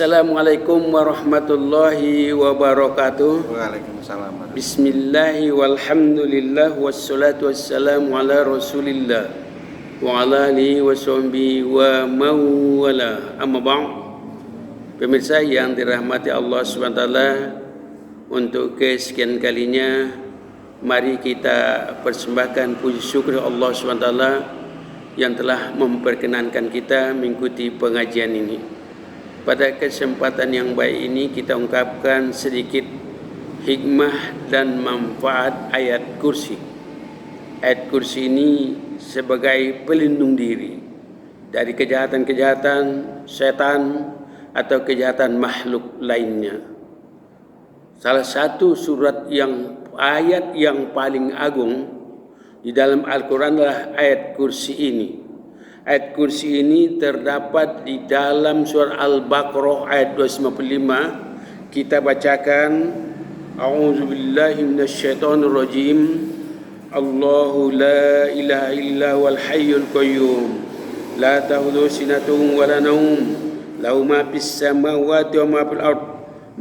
Assalamualaikum warahmatullahi wabarakatuh. Waalaikumsalam. Bismillahi walhamdulillah wassalatu wassalamu ala rasulillah wa ala alihi wa sahbihi wa mawala. Amma ba'd. Pemirsa yang dirahmati Allah SWT, untuk kesekian kalinya mari kita persembahkan puji syukur Allah SWT yang telah memperkenankan kita mengikuti pengajian ini. Pada kesempatan yang baik ini kita ungkapkan sedikit hikmah dan manfaat ayat kursi. Ayat kursi ini sebagai pelindung diri dari kejahatan-kejahatan setan atau kejahatan makhluk lainnya. Salah satu ayat yang paling agung di dalam Al-Quran adalah ayat kursi ini. Ayat kursi ini terdapat di dalam surah Al-Baqarah ayat 255. Kita bacakan, A'udzubillahi minasyaitonirrajim. Allahu la ilaha illa wal hayyul qayyum. La ta'khudhuhu sinatun wa la nawm. Lahu ma fis samawati wa ma fil ard.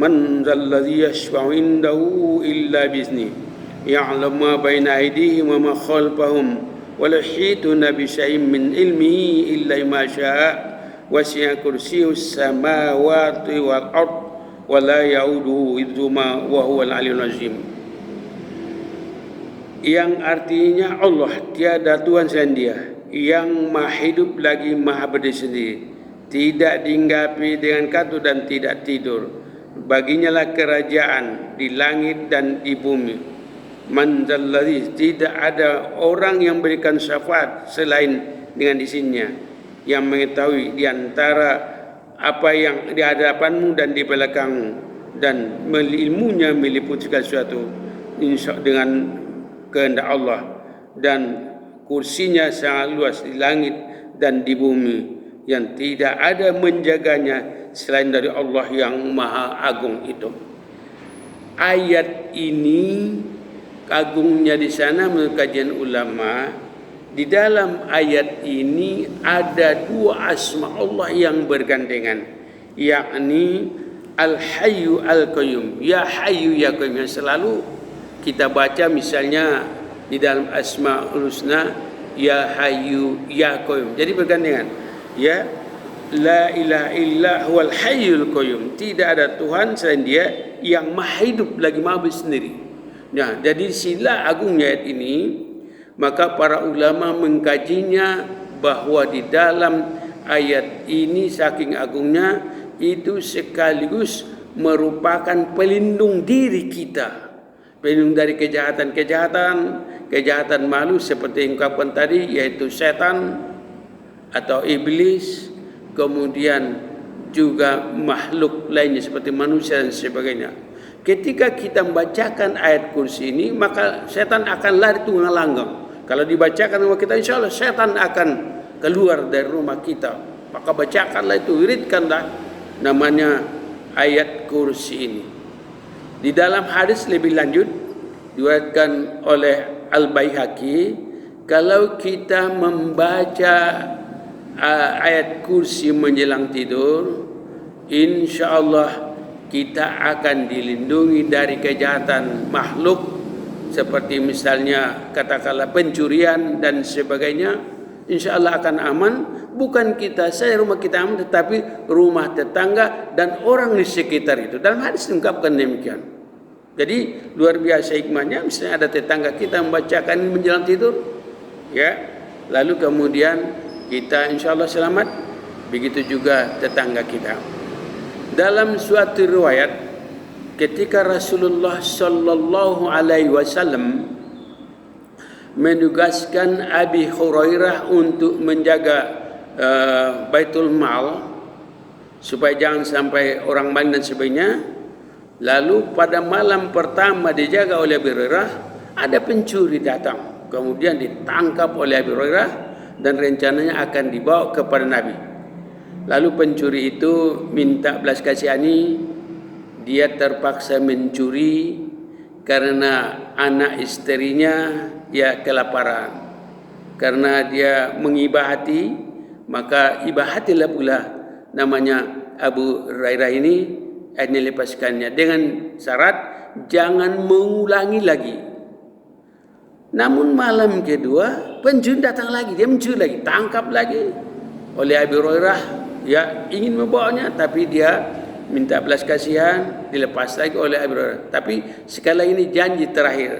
Man dzal ladzi yashfa'u indahu illa bi'idznihi. Ya'lamu ma baina aydihim wa ma khalfahum. ولا يحيطون بشيء من علمه إلا ما شاء وسع كرسيه السماوات والأرض ولا يؤوده حفظهما وهو العلي العظيم. Yang artinya Allah tiada Tuhan selain Dia, yang maha hidup lagi maha berdiri sendiri, tidak dihinggapi dengan katu dan tidak tidur. Baginya lah kerajaan di langit dan di bumi. Man dzalladzi, tidak ada orang yang berikan syafaat selain dengan izinnya, yang mengetahui di antara apa yang di hadapanmu dan di belakangmu, dan ilmunya meliputi segala sesuatu dengan kehendak Allah, dan kursinya sangat luas di langit dan di bumi, yang tidak ada menjaganya selain dari Allah yang maha agung itu. Ayat ini agungnya di sana menurut kajian ulama, di dalam ayat ini ada dua asma Allah yang bergandengan, yakni Al-Hayyu Al-Qayyum, Ya Hayyu Ya Qayyum, yang selalu kita baca misalnya di dalam Asmaul Husna, Ya Hayyu Ya Qayyum. Jadi bergandengan, ya La ilaha illa huwal hayyul qayyum, tidak ada Tuhan selain Dia yang maha hidup lagi maha bersendiri. Nah, jadi sila agungnya ayat ini, maka para ulama mengkajinya bahwa di dalam ayat ini saking agungnya itu sekaligus merupakan pelindung diri kita, pelindung dari kejahatan malu seperti yang ungkapkan tadi, yaitu setan atau iblis, kemudian juga makhluk lainnya seperti manusia dan sebagainya. Ketika kita membacakan ayat kursi ini, maka setan akan lari tunggang langgang. Kalau dibacakan rumah kita, insya Allah setan akan keluar dari rumah kita. Maka bacakanlah itu, wiridkanlah namanya ayat kursi ini. Di dalam hadis lebih lanjut diriwayatkan oleh Al-Baihaqi, kalau kita membaca ayat kursi menjelang tidur, insya Allah kita akan dilindungi dari kejahatan makhluk seperti misalnya katakanlah pencurian dan sebagainya. Insya Allah akan aman. Bukan kita saja rumah kita aman, tetapi rumah tetangga dan orang di sekitar itu. Dalam hadis diungkapkan demikian. Jadi luar biasa hikmahnya. Misalnya ada tetangga kita membacakan menjelang tidur, ya, lalu kemudian kita insya Allah selamat. Begitu juga tetangga kita. Dalam suatu riwayat, ketika Rasulullah sallallahu alaihi wasallam menugaskan Abi Hurairah untuk menjaga Baitul Mal supaya jangan sampai orang maling dan sebagainya, lalu pada malam pertama dijaga oleh Abi Hurairah, ada pencuri datang, kemudian ditangkap oleh Abi Hurairah dan rencananya akan dibawa kepada Nabi. Lalu pencuri itu minta belas kasihani, dia terpaksa mencuri karena anak istrinya dia kelaparan. Karena dia mengibah hati, maka ibah hatilah pula namanya Abu Hurairah ini lepaskannya dengan syarat jangan mengulangi lagi. Namun malam kedua pencuri datang lagi, dia mencuri lagi, tangkap lagi oleh Abu Hurairah, ya ingin membawanya tapi dia minta belas kasihan, dilepas lagi oleh Abu Hurairah. Tapi sekali lagi ini janji terakhir,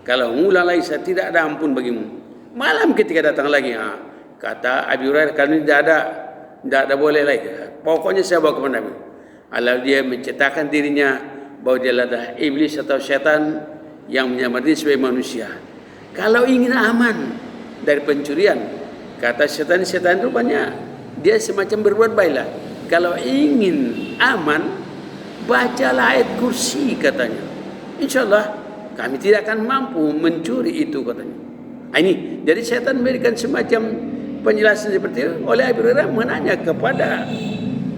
kalau mengulang lagi saya tidak ada ampun bagimu. Malam ketika datang lagi, kata Abu Hurairah, kalau ini tidak ada boleh lagi, pokoknya saya bawa kepada Nabi. Lalu dia mencetakkan dirinya bahwa dia adalah iblis atau syaitan yang menyamar diri sebagai manusia. Kalau ingin aman dari pencurian, kata setan rupanya dia semacam berbuat baiklah. Kalau ingin aman, bacalah ayat kursi katanya. InsyaAllah kami tidak akan mampu mencuri itu katanya. Ini jadi setan memberikan semacam penjelasan seperti itu. Oleh Abu Hurairah menanya kepada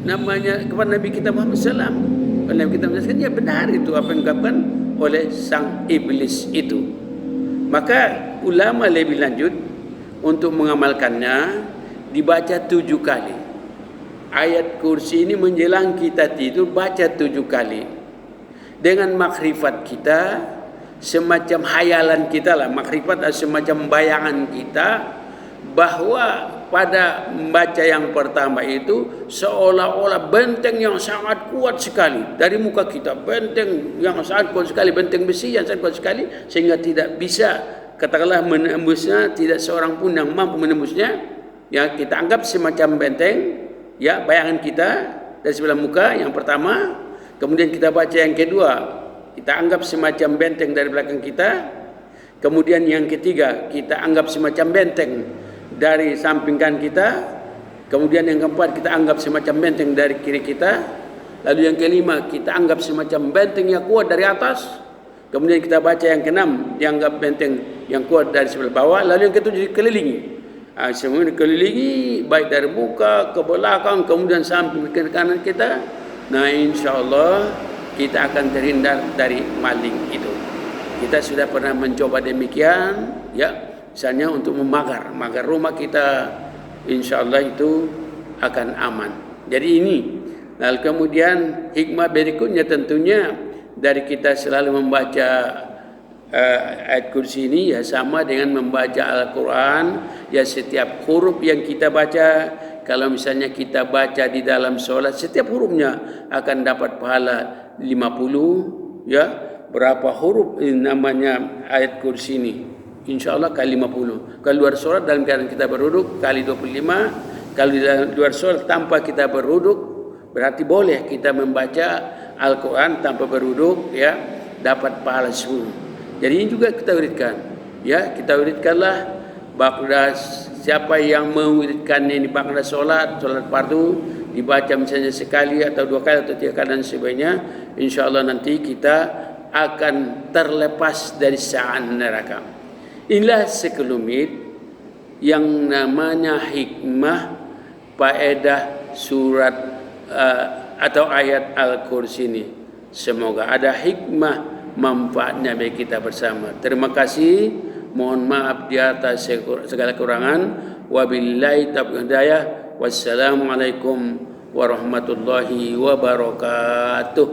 Nabi kita Muhammad SAW. Nabi kita menjelaskan, ya benar itu apa yang dikatakan oleh sang iblis itu. Maka ulama lebih lanjut untuk mengamalkannya dibaca 7 kali. Ayat kursi ini menjelang kita tidur baca 7 kali. Dengan makrifat kita, semacam hayalan kita lah, makrifat adalah semacam bayangan kita bahwa pada membaca yang pertama itu seolah-olah benteng yang sangat kuat sekali dari muka kita, benteng yang sangat kuat sekali, benteng besi yang sangat kuat sekali sehingga tidak bisa katakanlah menembusnya, tidak seorang pun yang mampu menembusnya. Ya, kita anggap semacam benteng, ya bayangan kita dari sebelah muka yang pertama. Kemudian kita baca yang kedua, kita anggap semacam benteng dari belakang kita. Kemudian yang ketiga, kita anggap semacam benteng dari samping kanan kita. Kemudian yang keempat, kita anggap semacam benteng dari kiri kita. Lalu yang kelima, kita anggap semacam benteng yang kuat dari atas. Kemudian kita baca yang keenam, dianggap benteng yang kuat dari sebelah bawah. Lalu yang ketujuh, dikelilingi. Semua dikelilingi baik dari muka ke belakang, kemudian samping ke kanan kita. Nah, insyaAllah kita akan terhindar dari maling itu. Kita sudah pernah mencoba demikian, ya. Misalnya untuk memagar rumah kita, insyaAllah itu akan aman. Jadi ini. Lalu kemudian hikmah berikutnya tentunya dari kita selalu membaca ayat kursi ini ya sama dengan membaca Al-Quran. Ya setiap huruf yang kita baca, kalau misalnya kita baca di dalam sholat, setiap hurufnya akan dapat pahala 50. Ya, berapa huruf ini namanya ayat kursi ini? InsyaAllah kali 50. Kalau luar sholat dalam keadaan kita berduduk kali 25. Kalau di luar sholat tanpa kita berduduk, berarti boleh kita membaca Al-Quran tanpa berduduk, ya dapat pahala 10. Jadi ini juga kita wiridkan, ya kita wiridkanlah. Ba'da siapa yang mewiridkan ini ba'da sholat fardu dibaca misalnya sekali atau 2 kali atau 3 kali dan sebagainya, InsyaAllah nanti kita akan terlepas dari siksa neraka. Inilah sekelumit yang namanya hikmah faedah surat atau ayat Al-Kursi ini. Semoga ada hikmah manfaatnya bagi kita bersama. Terima kasih. Mohon maaf di atas segala kekurangan. Wabillahi taufiq hidayah. Wassalamualaikum warahmatullahi wabarakatuh.